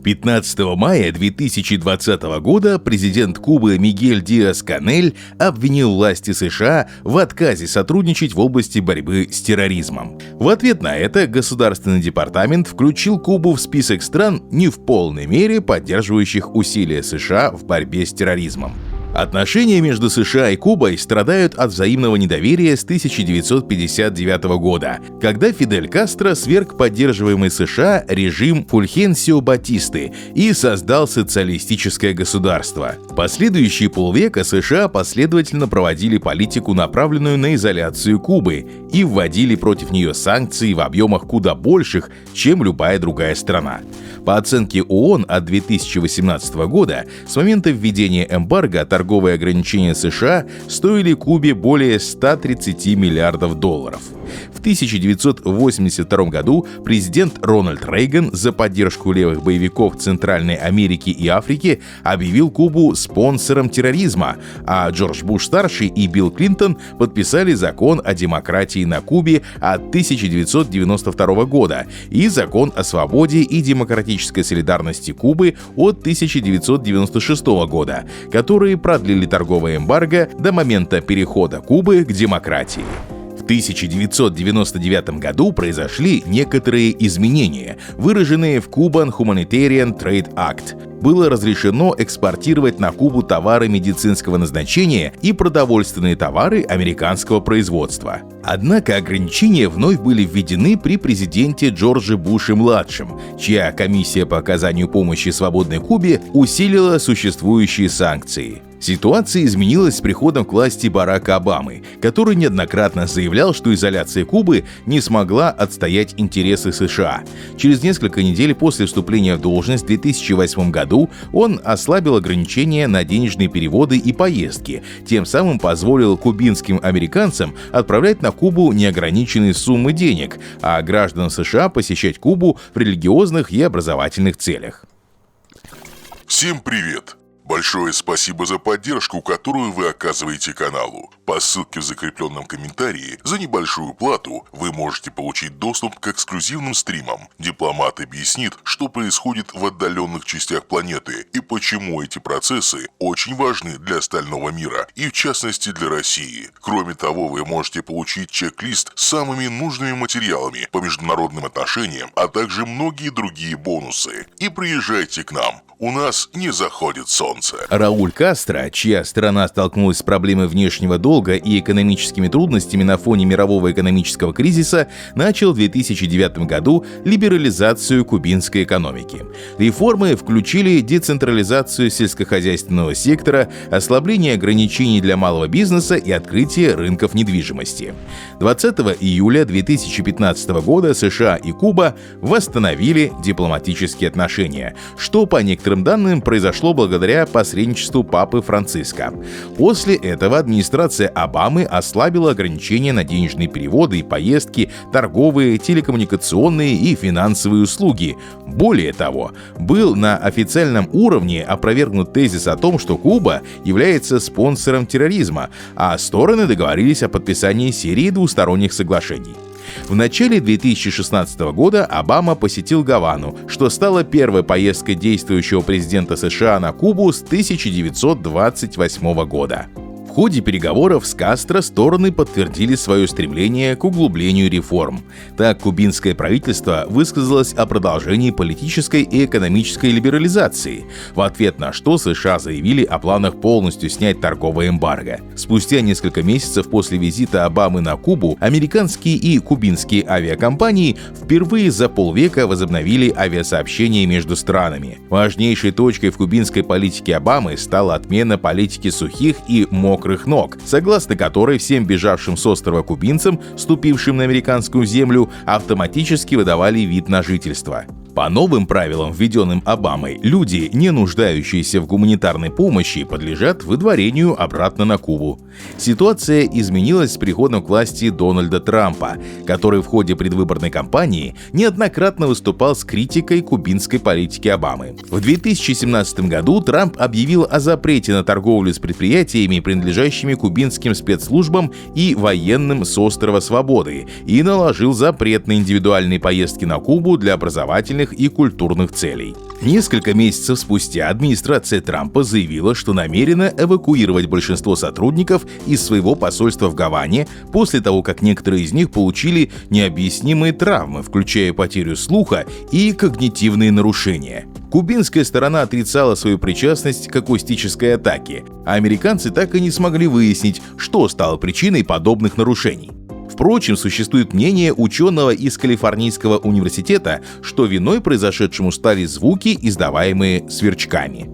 15 мая 2020 года президент Кубы Мигель Диас-Канель обвинил власти США в отказе сотрудничать в области борьбы с терроризмом. В ответ на это Государственный департамент включил Кубу в список стран, не в полной мере поддерживающих усилия США в борьбе с терроризмом. Отношения между США и Кубой страдают от взаимного недоверия с 1959 года, когда Фидель Кастро сверг поддерживаемый США режим Фульхенсио Батисты и создал социалистическое государство. Последующие полвека США последовательно проводили политику, направленную на изоляцию Кубы, и вводили против нее санкции в объемах куда больших, чем любая другая страна. По оценке ООН от 2018 года, с момента введения эмбарго торговые ограничения США стоили Кубе более 130 миллиардов долларов. В 1982 году президент Рональд Рейган за поддержку левых боевиков Центральной Америки и Африки объявил Кубу спонсором терроризма, а Джордж Буш-старший и Билл Клинтон подписали закон о демократии на Кубе от 1992 года и закон о свободе и демократической солидарности Кубы от 1996 года, которые продлили торговое эмбарго до момента перехода Кубы к демократии. В 1999 году произошли некоторые изменения, выраженные в Cuban Humanitarian Trade Act. Было разрешено экспортировать на Кубу товары медицинского назначения и продовольственные товары американского производства. Однако ограничения вновь были введены при президенте Джордже Буше-младшем, чья комиссия по оказанию помощи свободной Кубе усилила существующие санкции. Ситуация изменилась с приходом к власти Барака Обамы, который неоднократно заявлял, что изоляция Кубы не смогла отстоять интересы США. Через несколько недель после вступления в должность в 2008 году он ослабил ограничения на денежные переводы и поездки, тем самым позволил кубинским американцам отправлять на Кубу неограниченные суммы денег, а гражданам США посещать Кубу в религиозных и образовательных целях. Всем привет! Большое спасибо за поддержку, которую вы оказываете каналу. По ссылке в закрепленном комментарии за небольшую плату вы можете получить доступ к эксклюзивным стримам. Дипломат объяснит, что происходит в отдаленных частях планеты и почему эти процессы очень важны для остального мира и в частности для России. Кроме того, вы можете получить чек-лист с самыми нужными материалами по международным отношениям, а также многие другие бонусы. И приезжайте к нам. У нас не заходит солнце. Рауль Кастро, чья страна столкнулась с проблемой внешнего долга и экономическими трудностями на фоне мирового экономического кризиса, начал в 2009 году либерализацию кубинской экономики. Реформы включили децентрализацию сельскохозяйственного сектора, ослабление ограничений для малого бизнеса и открытие рынков недвижимости. 20 июля 2015 года США и Куба восстановили дипломатические отношения, что по некоторым данным произошло благодаря посредничеству Папы Франциска. После этого администрация Обамы ослабила ограничения на денежные переводы и поездки, торговые, телекоммуникационные и финансовые услуги. Более того, был на официальном уровне опровергнут тезис о том, что Куба является спонсором терроризма, а стороны договорились о подписании серии двусторонних соглашений. В начале 2016 года Обама посетил Гавану, что стало первой поездкой действующего президента США на Кубу с 1928 года. В ходе переговоров с Кастро стороны подтвердили свое стремление к углублению реформ. Так, кубинское правительство высказалось о продолжении политической и экономической либерализации, в ответ на что США заявили о планах полностью снять торговое эмбарго. Спустя несколько месяцев после визита Обамы на Кубу, американские и кубинские авиакомпании впервые за полвека возобновили авиасообщения между странами. Важнейшей точкой в кубинской политике Обамы стала отмена политики сухих и мокрых ног, согласно которой всем бежавшим с острова кубинцам, ступившим на американскую землю, автоматически выдавали вид на жительство. По новым правилам, введенным Обамой, люди, не нуждающиеся в гуманитарной помощи, подлежат выдворению обратно на Кубу. Ситуация изменилась с приходом к власти Дональда Трампа, который в ходе предвыборной кампании неоднократно выступал с критикой кубинской политики Обамы. В 2017 году Трамп объявил о запрете на торговлю с предприятиями, принадлежащими кубинским спецслужбам и военным с острова Свободы, и наложил запрет на индивидуальные поездки на Кубу для образовательных и культурных целей. Несколько месяцев спустя администрация Трампа заявила, что намерена эвакуировать большинство сотрудников из своего посольства в Гаване после того, как некоторые из них получили необъяснимые травмы, включая потерю слуха и когнитивные нарушения. Кубинская сторона отрицала свою причастность к акустической атаке, а американцы так и не смогли выяснить, что стало причиной подобных нарушений. Впрочем, существует мнение ученого из Калифорнийского университета, что виной произошедшему стали звуки, издаваемые сверчками.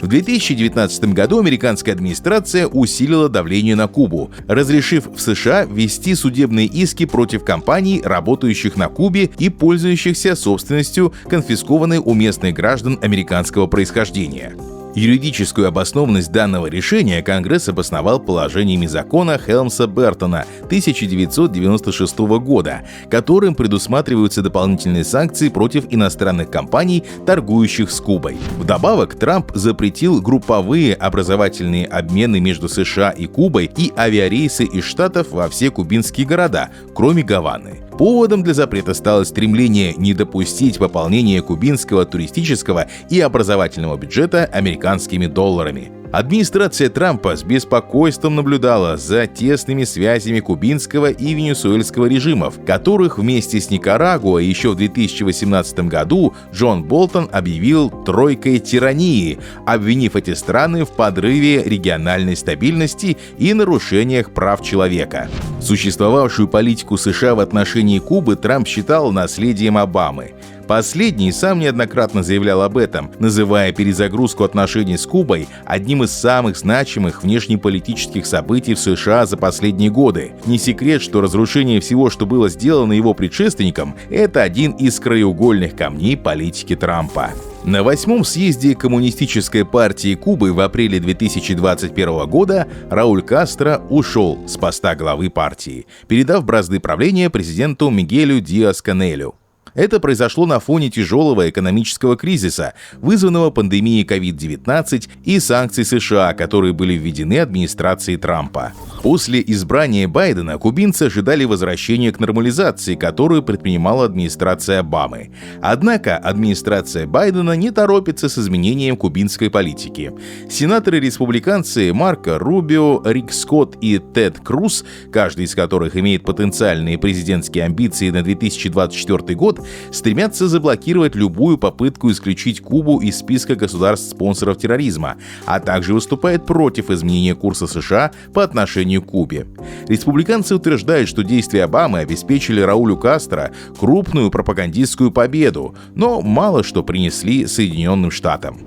В 2019 году американская администрация усилила давление на Кубу, разрешив в США ввести судебные иски против компаний, работающих на Кубе и пользующихся собственностью, конфискованной у местных граждан американского происхождения. Юридическую обоснованность данного решения Конгресс обосновал положениями закона Хелмса-Бертона 1996 года, которым предусматриваются дополнительные санкции против иностранных компаний, торгующих с Кубой. Вдобавок, Трамп запретил групповые образовательные обмены между США и Кубой и авиарейсы из Штатов во все кубинские города, кроме Гаваны. Поводом для запрета стало стремление не допустить пополнения кубинского туристического и образовательного бюджета американскими долларами. Администрация Трампа с беспокойством наблюдала за тесными связями кубинского и венесуэльского режимов, которых вместе с Никарагуа еще в 2018 году Джон Болтон объявил «тройкой тирании», обвинив эти страны в подрыве региональной стабильности и нарушениях прав человека. Существовавшую политику США в отношении Кубы Трамп считал наследием Обамы. Последний сам неоднократно заявлял об этом, называя перезагрузку отношений с Кубой одним из самых значимых внешнеполитических событий в США за последние годы. Не секрет, что разрушение всего, что было сделано его предшественником, это один из краеугольных камней политики Трампа. На 8-м съезде Коммунистической партии Кубы в апреле 2021 года Рауль Кастро ушел с поста главы партии, передав бразды правления президенту Мигелю Диас-Канелю. Это произошло на фоне тяжелого экономического кризиса, вызванного пандемией COVID-19 и санкций США, которые были введены администрацией Трампа. После избрания Байдена кубинцы ожидали возвращения к нормализации, которую предпринимала администрация Обамы. Однако администрация Байдена не торопится с изменением кубинской политики. Сенаторы-республиканцы Марко Рубио, Рик Скотт и Тед Круз, каждый из которых имеет потенциальные президентские амбиции на 2024 год, стремятся заблокировать любую попытку исключить Кубу из списка государств-спонсоров терроризма, а также выступают против изменения курса США по отношению к Кубе. Республиканцы утверждают, что действия Обамы обеспечили Раулю Кастро крупную пропагандистскую победу, но мало что принесли Соединенным Штатам.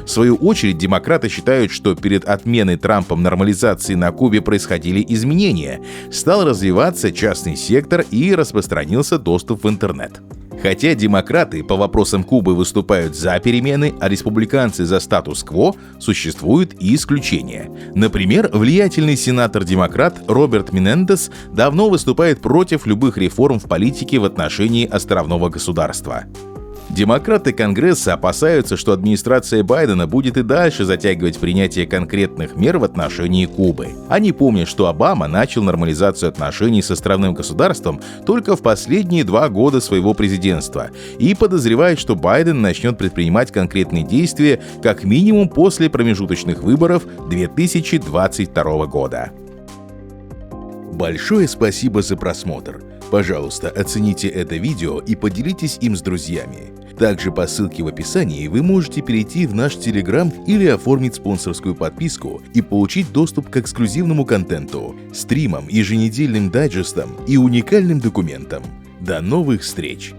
В свою очередь, демократы считают, что перед отменой Трампом нормализации на Кубе происходили изменения, стал развиваться частный сектор и распространился доступ в интернет. Хотя демократы по вопросам Кубы выступают за перемены, а республиканцы за статус-кво, существуют и исключения. Например, влиятельный сенатор-демократ Роберт Менендес давно выступает против любых реформ в политике в отношении островного государства. Демократы Конгресса опасаются, что администрация Байдена будет и дальше затягивать принятие конкретных мер в отношении Кубы. Они помнят, что Обама начал нормализацию отношений с островным государством только в последние 2 года своего президентства и подозревают, что Байден начнет предпринимать конкретные действия как минимум после промежуточных выборов 2022 года. Большое спасибо за просмотр. Пожалуйста, оцените это видео и поделитесь им с друзьями. Также по ссылке в описании вы можете перейти в наш Telegram или оформить спонсорскую подписку и получить доступ к эксклюзивному контенту, стримам, еженедельным дайджестам и уникальным документам. До новых встреч!